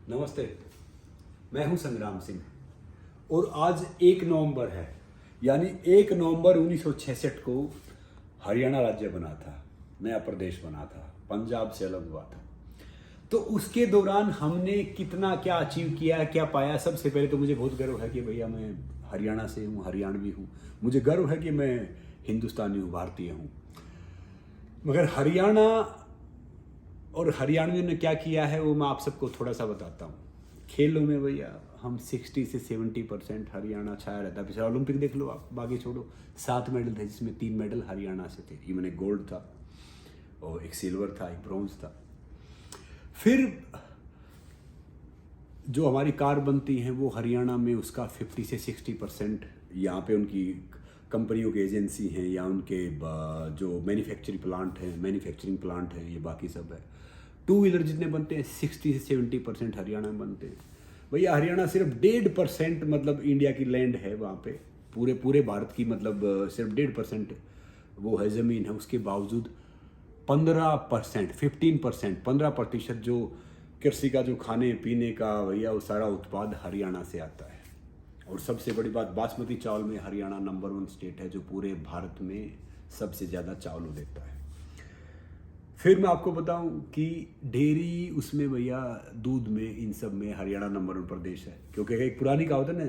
नमस्ते, मैं हूं संग्राम सिंह और आज 1 नवंबर है, यानी 1 नवंबर 1966 को हरियाणा राज्य बना था, नया प्रदेश बना था, पंजाब से अलग हुआ था। तो उसके दौरान हमने कितना क्या अचीव किया, क्या पाया। सबसे पहले तो मुझे बहुत गर्व है कि भैया मैं हरियाणा से हूँ, हरियाणवी हूँ। मुझे गर्व है कि मैं हिंदुस्तानी हूँ, भारतीय हूँ। मगर हरियाणा और हरियाणवियों ने क्या किया है वो मैं आप सबको थोड़ा सा बताता हूँ। खेलों में भैया हम 60 से 70% हरियाणा छाया रहता है। पिछले ओलंपिक देख लो आप, बाकी छोड़ो। 7 मेडल थे जिसमें 3 मेडल हरियाणा से थे। ये मैंने गोल्ड था और एक सिल्वर था, एक ब्रॉन्ज था। फिर जो हमारी कार बनती हैं वो हरियाणा में उसका 50 से 60% यहाँ पे उनकी कंपनियों की एजेंसी हैं या उनके जो मैन्युफैक्चरिंग प्लांट हैं, ये बाकी सब है। 2 व्हीलर जितने बनते हैं 60 से 70% हरियाणा में बनते हैं। भैया हरियाणा सिर्फ 1.5% मतलब इंडिया की लैंड है वहाँ पे, पूरे भारत की मतलब सिर्फ 1.5% वो है ज़मीन है। उसके बावजूद 15% जो कृषि का जो खाने पीने का भैया वो सारा उत्पाद हरियाणा से आता है। और सबसे बड़ी बात, बासमती चावल में हरियाणा नंबर 1 स्टेट है जो पूरे भारत में सबसे ज़्यादा चावल देता है। फिर मैं आपको बताऊं कि डेयरी उसमें भैया दूध में इन सब में हरियाणा नंबर 1 प्रदेश है। क्योंकि एक पुरानी कहावत है ना,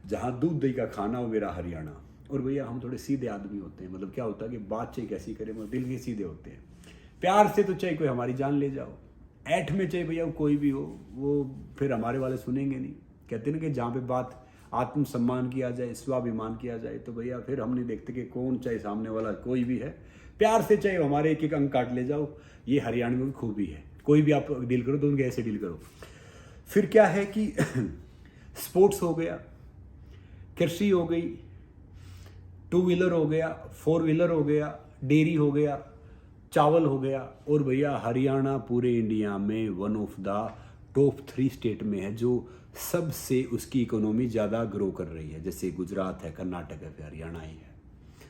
जहाँ दूध दही का खाना वो मेरा हरियाणा। और भैया हम थोड़े सीधे आदमी होते हैं। मतलब क्या होता है कि बात चाहे कैसी करें मगर दिल के सीधे होते हैं। प्यार से तो चाहे कोई हमारी जान ले जाओ, ऐठ में चाहे भैया कोई भी हो, वो फिर हमारे वाले सुनेंगे नहीं। कहते हैं ना कि जहाँ पे बात आत्मसम्मान किया जाए, स्वाभिमान किया जाए, तो भैया फिर हम नहीं देखते कि कौन, चाहे सामने वाला कोई भी है, प्यार से चाहे हमारे एक एक अंक काट ले जाओ। ये हरियाणा में खूबी है। कोई भी आप डील करो तो उनके ऐसे डील करो। फिर क्या है कि स्पोर्ट्स हो गया, कृषि हो गई, 2 व्हीलर हो गया, 4 व्हीलर हो गया, डेयरी हो गया, चावल हो गया। और भैया हरियाणा पूरे इंडिया में one of the top 3 state में है जो सबसे उसकी इकोनॉमी ज़्यादा ग्रो कर रही है। जैसे गुजरात है, कर्नाटक है, फिर हरियाणा ही है।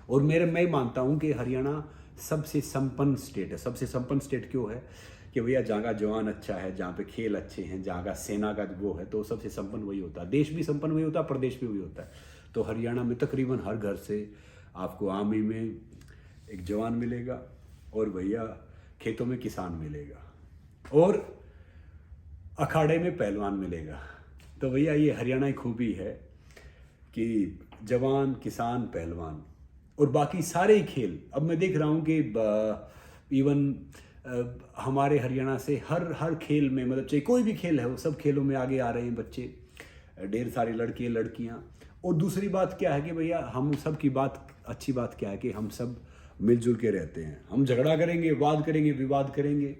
और मैं मानता हूँ कि हरियाणा सबसे संपन्न स्टेट है। सबसे संपन्न स्टेट क्यों है कि भैया जहाँ का जवान अच्छा है, जहाँ पे खेल अच्छे हैं, जहाँ का सेना का वो है, तो सबसे संपन्न वही होता है। देश भी संपन्न वही होता है, प्रदेश भी वही होता है। तो हरियाणा में तकरीबन हर घर से आपको आर्मी में एक जवान मिलेगा और भैया खेतों में किसान मिलेगा और अखाड़े में पहलवान मिलेगा। तो भैया ये हरियाणा की खूबी है कि जवान, किसान, पहलवान और बाकी सारे ही खेल। अब मैं देख रहा हूँ कि इवन हमारे हरियाणा से हर खेल में, मतलब चाहे कोई भी खेल है, वो सब खेलों में आगे आ रहे हैं बच्चे, ढेर सारी लड़के लड़कियाँ। और दूसरी बात क्या है कि भैया हम सब की बात, अच्छी बात क्या है कि हम सब मिलजुल के रहते हैं। हम झगड़ा करेंगे, वाद करेंगे, विवाद करेंगे,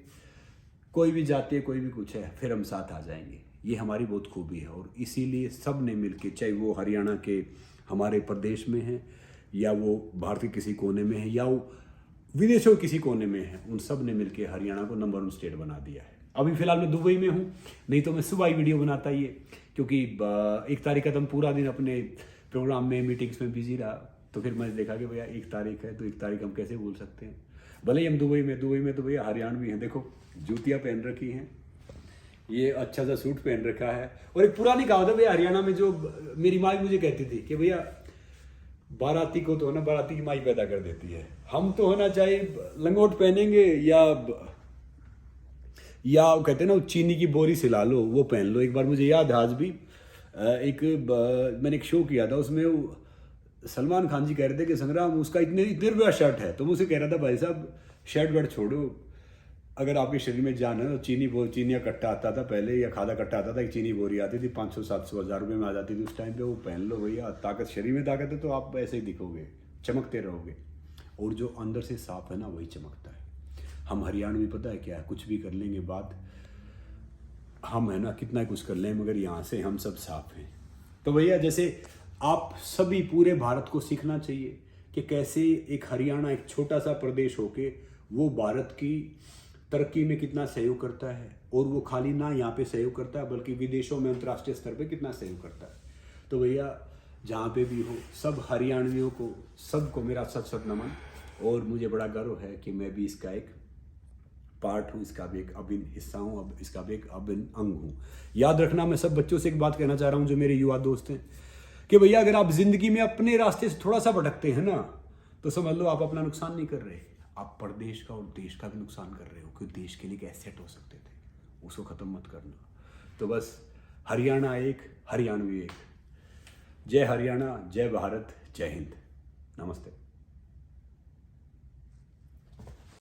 कोई भी जाति है, कोई भी कुछ है, फिर हम साथ आ जाएंगे। ये हमारी बहुत खूबी है। और इसीलिए सब ने मिलके, चाहे वो हरियाणा के हमारे प्रदेश में है या वो भारत के किसी कोने में है या वो विदेशों के किसी कोने में है, उन सब ने मिलके हरियाणा को नंबर 1 स्टेट बना दिया है। अभी फिलहाल मैं दुबई में हूँ, नहीं तो मैं सुबह ही वीडियो बनाता ये, क्योंकि 1 तारीख का तो हम पूरा दिन अपने प्रोग्राम में, मीटिंग्स में बिजी रहा। तो फिर मैंने देखा कि भैया 1 तारीख है तो 1 तारीख हम कैसे भूल सकते हैं। भले ही हम दुबई में तो भैया हरियाणवी हैं। देखो जूतियाँ पहन रखी हैं, ये अच्छा सा सूट पहन रखा है। और एक पुरानी कहावत है भैया हरियाणा में, जो मेरी माँ भी मुझे कहती थी कि भैया बाराती को तो है ना, बाराती की माई पैदा कर देती है। हम तो है ना चाहे लंगोट पहनेंगे या कहते हैं ना चीनी की बोरी सिला लो, वो पहन लो। एक बार मुझे याद है आज भी, मैंने एक शो किया था, उसमें सलमान खान जी कह रहे थे कि संग्राम उसका इतने रुपया शर्ट है। तो मैं उसे कह रहा था भाई साहब शर्ट वर्ट छोड़ो, अगर आपके शरीर में जान है तो चीनी कट्टा आता था पहले, या खादा कट्टा आता था, एक चीनी बोरी आती थी 500-700-1000 रुपये में आ जाती थी उस टाइम पे। वो पहन लो भैया, ताकत, शरीर में ताकत है तो आप ऐसे ही दिखोगे, चमकते रहोगे। और जो अंदर से साफ है ना वही चमकता है। हम हरियाणवी पता है क्या है, कुछ भी कर लेंगे बात, हम है ना कितना कुछ कर लें मगर यहाँ से हम सब साफ हैं। तो भैया जैसे आप सभी पूरे भारत को सीखना चाहिए कि कैसे एक हरियाणा, एक छोटा सा प्रदेश होके वो भारत की तरक्की में कितना सहयोग करता है। और वो खाली ना यहाँ पे सहयोग करता है बल्कि विदेशों में, अंतर्राष्ट्रीय स्तर पे कितना सहयोग करता है। तो भैया जहाँ पे भी हो, सब हरियाणवियों को, सबको मेरा सत सत नमन। और मुझे बड़ा गर्व है कि मैं भी इसका एक पार्ट हूँ, इसका भी एक अभिन्न हिस्सा हूँ, अब इसका भी एक अभिन्न अंग हूँ। याद रखना, मैं सब बच्चों से एक बात कहना चाह रहा हूँ जो मेरे युवा दोस्त हैं, कि भैया अगर आप जिंदगी में अपने रास्ते से थोड़ा सा भटकते हैं ना, तो समझ लो आप अपना नुकसान नहीं कर रहे, आप प्रदेश का और देश का भी नुकसान कर रहे हो, क्योंकि देश के लिए एक एसेट हो सकते थे, उसको ख़त्म मत करना। तो बस हरियाणा एक, हरियाणवी एक। जय हरियाणा, जय भारत, जय हिंद, नमस्ते।